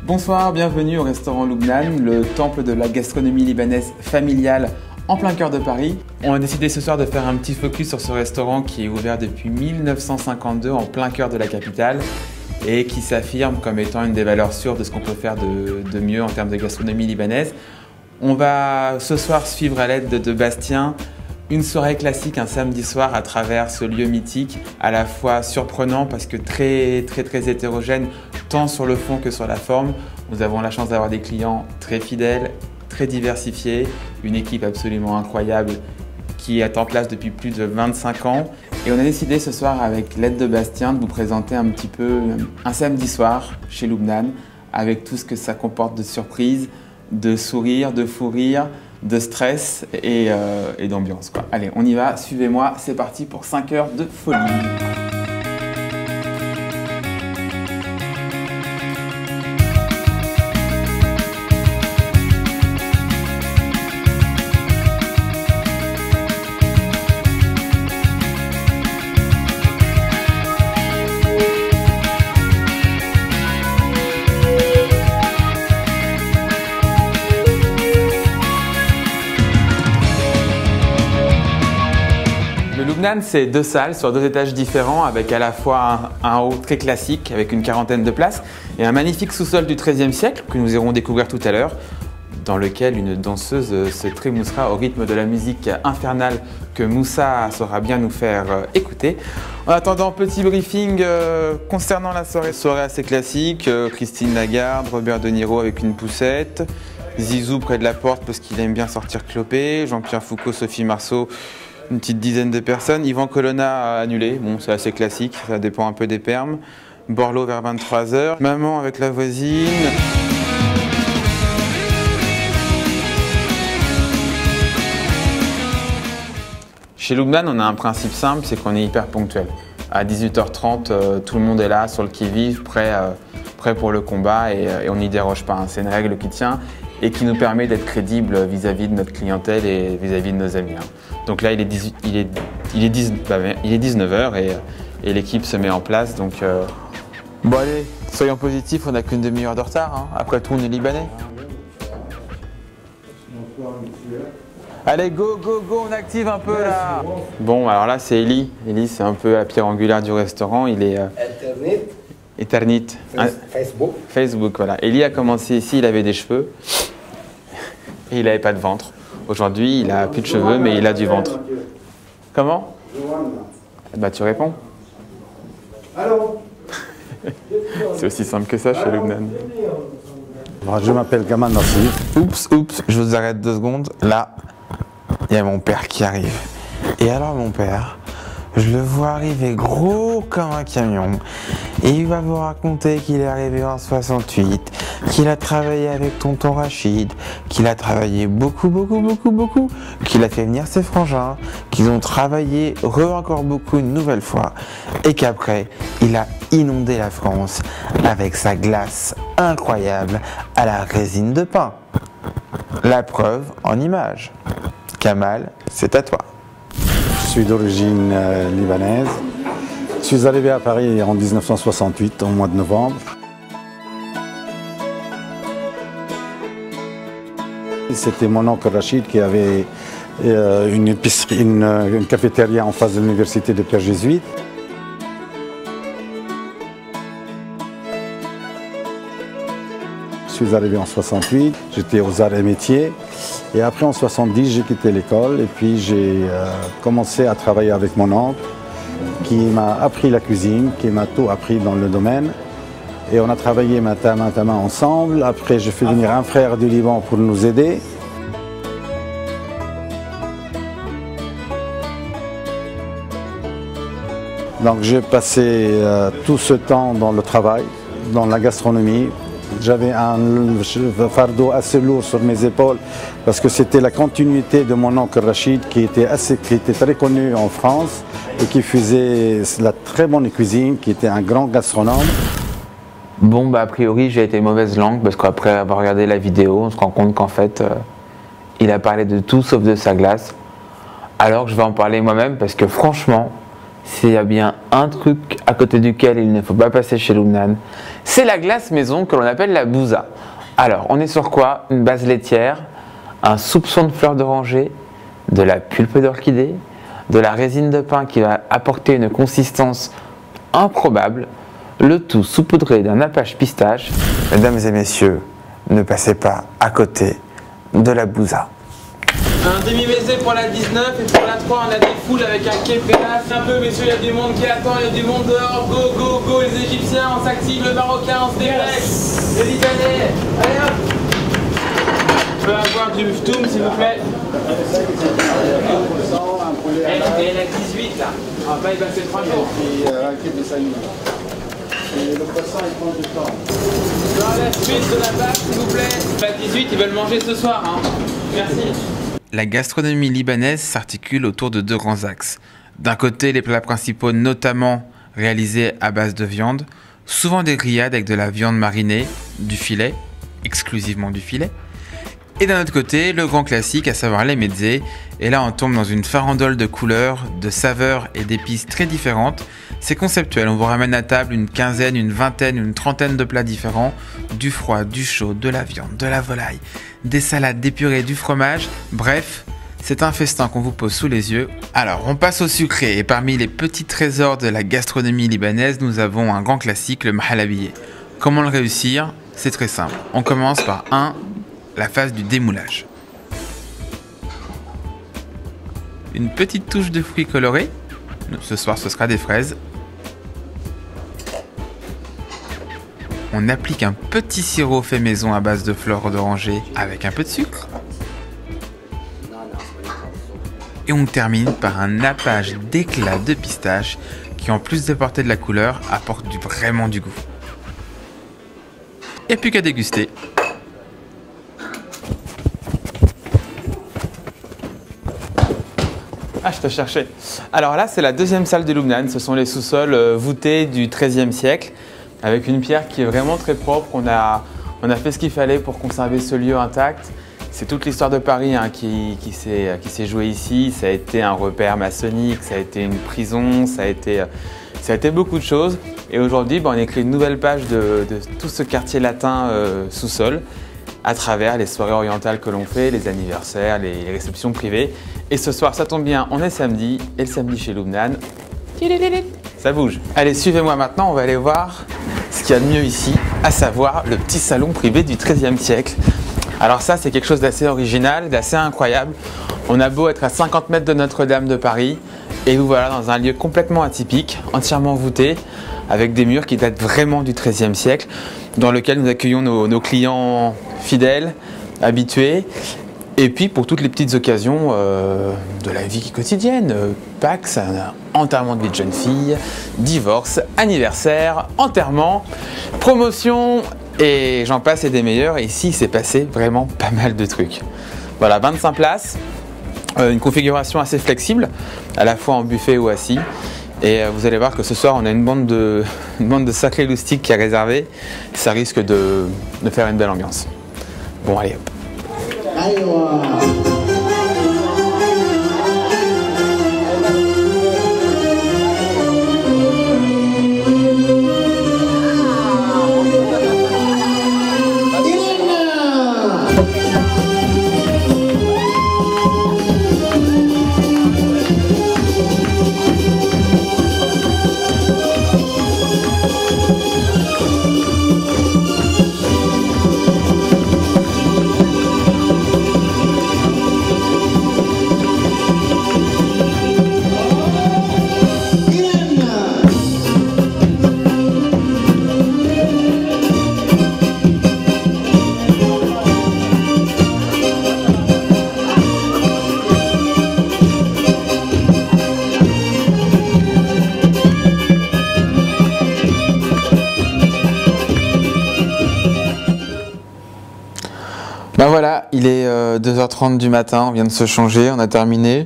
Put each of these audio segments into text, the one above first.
Bonsoir, bienvenue au restaurant Loubnan, le temple de la gastronomie libanaise familiale en plein cœur de Paris. On a décidé ce soir de faire un petit focus sur ce restaurant qui est ouvert depuis 1952 en plein cœur de la capitale et qui s'affirme comme étant une des valeurs sûres de ce qu'on peut faire de mieux en termes de gastronomie libanaise. On va ce soir suivre à l'aide de Bastien une soirée classique un samedi soir à travers ce lieu mythique, à la fois surprenant parce que très hétérogène, tant sur le fond que sur la forme. Nous avons la chance d'avoir des clients très fidèles, très diversifiés, une équipe absolument incroyable qui est en place depuis plus de 25 ans. Et on a décidé ce soir, avec l'aide de Bastien, de vous présenter un petit peu un samedi soir chez Loubnan, avec tout ce que ça comporte de surprises, de sourires, de fou rire, de stress et d'ambiance. Allez, on y va, suivez-moi, c'est parti pour 5 heures de folie. Le Loubnan, c'est 2 salles sur 2 étages différents avec à la fois un haut très classique avec une quarantaine de places et un magnifique sous-sol du XIIIe siècle que nous irons découvrir tout à l'heure, dans lequel une danseuse se trémoussera au rythme de la musique infernale que Moussa saura bien nous faire écouter. En attendant, petit briefing concernant la soirée. Soirée assez classique, Christine Lagarde, Robert De Niro avec une poussette, Zizou près de la porte parce qu'il aime bien sortir clopé, Jean-Pierre Foucault, Sophie Marceau, une petite dizaine de personnes. Yvan Colonna a annulé, bon c'est assez classique, ça dépend un peu des permes. Borloo vers 23 h, Maman avec la voisine. Chez Loubnan, on a un principe simple, c'est qu'on est hyper ponctuel. À 18h30, tout le monde est là, sur le qui-vive, prêt pour le combat et on n'y déroge pas. C'est une règle qui tient et qui nous permet d'être crédible vis-à-vis de notre clientèle et vis-à-vis de nos amis. Donc là, il est 19 h et l'équipe se met en place. Donc, bon allez, soyons positifs, on n'a qu'une demi-heure de retard. Après tout, on est libanais. Allez, go, on active un peu là. Bon, alors là, c'est Eli. Eli, c'est un peu la pierre angulaire du restaurant. Il est Internet. Facebook, voilà. Eli a commencé ici, il avait des cheveux et il n'avait pas de ventre. Aujourd'hui, il a plus de cheveux, mais il a du ventre. Comment? Bah, tu réponds. Allô. C'est aussi simple que ça chez Loubnan. Je m'appelle Gamal Nassir. Oups, je vous arrête 2 secondes. Là, il y a mon père qui arrive. Et alors, mon père, je le vois arriver gros comme un camion et il va vous raconter qu'il est arrivé en 68, qu'il a travaillé avec tonton Rachid, qu'il a travaillé beaucoup, qu'il a fait venir ses frangins, qu'ils ont travaillé encore beaucoup une nouvelle fois et qu'après, il a inondé la France avec sa glace incroyable à la résine de pain. La preuve en images. Kamal, c'est à toi. Je suis d'origine libanaise. Je suis arrivé à Paris en 1968, au mois de novembre. C'était mon oncle Rachid qui avait une épicerie, une cafétéria en face de l'université de Pierre Jésuite. Je suis arrivé en 68, j'étais aux arts et métiers. Et après en 70, j'ai quitté l'école et puis j'ai commencé à travailler avec mon oncle qui m'a appris la cuisine, qui m'a tout appris dans le domaine. Et on a travaillé main à main ensemble. Après, j'ai fait venir un frère du Liban pour nous aider. Donc j'ai passé tout ce temps dans le travail, dans la gastronomie. J'avais un fardeau assez lourd sur mes épaules parce que c'était la continuité de mon oncle Rachid qui était très connu en France et qui faisait la très bonne cuisine, qui était un grand gastronome. Bon, bah a priori, j'ai été mauvaise langue parce qu'après avoir regardé la vidéo, on se rend compte qu'en fait, il a parlé de tout sauf de sa glace. Alors que je vais en parler moi-même parce que franchement, s'il y a bien un truc à côté duquel il ne faut pas passer chez Lubnan, c'est la glace maison que l'on appelle la bouza. Alors, on est sur quoi? Une base laitière, un soupçon de fleurs d'oranger, de la pulpe d'orchidée, de la résine de pin qui va apporter une consistance improbable, le tout saupoudré d'un nappage pistache. Mesdames et messieurs, ne passez pas à côté de la bouza. Un demi-baisé pour la 19 et pour la 3 on a des foules avec un képélas. Un peu messieurs, il y a du monde qui attend, il y a du monde dehors. Go, go, go, les Égyptiens, on s'active, le Marocain, on se dépêche. Les Libanais, allez hop. Je peux avoir du ftoum s'il vous plaît. Et la 18 là, on va pas y passer 3 jours. Et le poisson il prend du temps. Dans la suite de la base s'il vous plaît. La 18 ils veulent manger ce soir hein. Merci. La gastronomie libanaise s'articule autour de deux grands axes. D'un côté, les plats principaux, notamment réalisés à base de viande, souvent des grillades avec de la viande marinée, du filet, exclusivement du filet. Et d'un autre côté, le grand classique, à savoir les mezzés. Et là, on tombe dans une farandole de couleurs, de saveurs et d'épices très différentes. C'est conceptuel, on vous ramène à table une quinzaine, une vingtaine, une trentaine de plats différents. Du froid, du chaud, de la viande, de la volaille, des salades, des purées, du fromage. Bref, c'est un festin qu'on vous pose sous les yeux. Alors, on passe au sucré. Et parmi les petits trésors de la gastronomie libanaise, nous avons un grand classique, le mahalabiyé. Comment le réussir? C'est très simple. On commence par la phase du démoulage. Une petite touche de fruits colorés. Ce soir, ce sera des fraises. On applique un petit sirop fait maison à base de fleurs d'oranger avec un peu de sucre. Et on termine par un nappage d'éclats de pistache qui, en plus d'apporter de la couleur, apporte vraiment du goût. Et plus qu'à déguster. Ah, je te cherchais. Alors là, c'est la deuxième salle de Lubnan. Ce sont les sous-sols voûtés du XIIIe siècle, avec une pierre qui est vraiment très propre. On a fait ce qu'il fallait pour conserver ce lieu intact. C'est toute l'histoire de Paris hein, qui s'est jouée ici. Ça a été un repère maçonnique, ça a été une prison, ça a été beaucoup de choses. Et aujourd'hui, on écrit une nouvelle page de tout ce quartier latin sous-sol, à travers les soirées orientales que l'on fait, les anniversaires, les réceptions privées. Et ce soir, ça tombe bien, on est samedi, et le samedi chez Lubnan, ça bouge. Allez, suivez-moi maintenant, on va aller voir ce qu'il y a de mieux ici, à savoir le petit salon privé du XIIIe siècle. Alors ça, c'est quelque chose d'assez original, d'assez incroyable. On a beau être à 50 mètres de Notre-Dame de Paris, et vous voilà dans un lieu complètement atypique, entièrement voûté, avec des murs qui datent vraiment du XIIIe siècle, dans lequel nous accueillons nos clients fidèles, habitués. Et puis pour toutes les petites occasions de la vie quotidienne, Pâques, enterrement de vie de jeune fille, divorce, anniversaire, enterrement, promotion et j'en passe et des meilleurs. Et ici, il s'est passé vraiment pas mal de trucs. Voilà, 25 places, une configuration assez flexible, à la fois en buffet ou assis. Et vous allez voir que ce soir, on a une bande de sacrés loustiques qui est réservée. Ça risque de faire une belle ambiance. Bon, allez hop. Ben voilà, il est 2h30 du matin, on vient de se changer, on a terminé.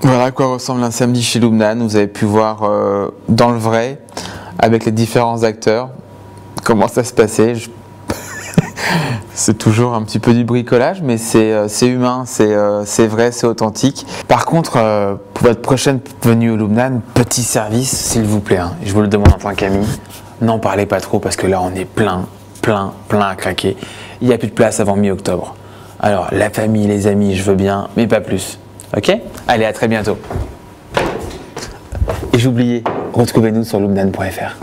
Voilà à quoi ressemble un samedi chez Lubnan. Vous avez pu voir dans le vrai, avec les différents acteurs, comment ça se passait. C'est toujours un petit peu du bricolage, mais c'est humain, c'est vrai, c'est authentique. Par contre, pour votre prochaine venue au Loubnan, petit service, s'il vous plaît, hein, je vous le demande en tant qu'ami, n'en parlez pas trop parce que là, on est plein à craquer. Il n'y a plus de place avant mi-octobre. Alors, la famille, les amis, je veux bien, mais pas plus. Ok? Allez, à très bientôt. Et j'oubliais, retrouvez-nous sur loubnan.fr.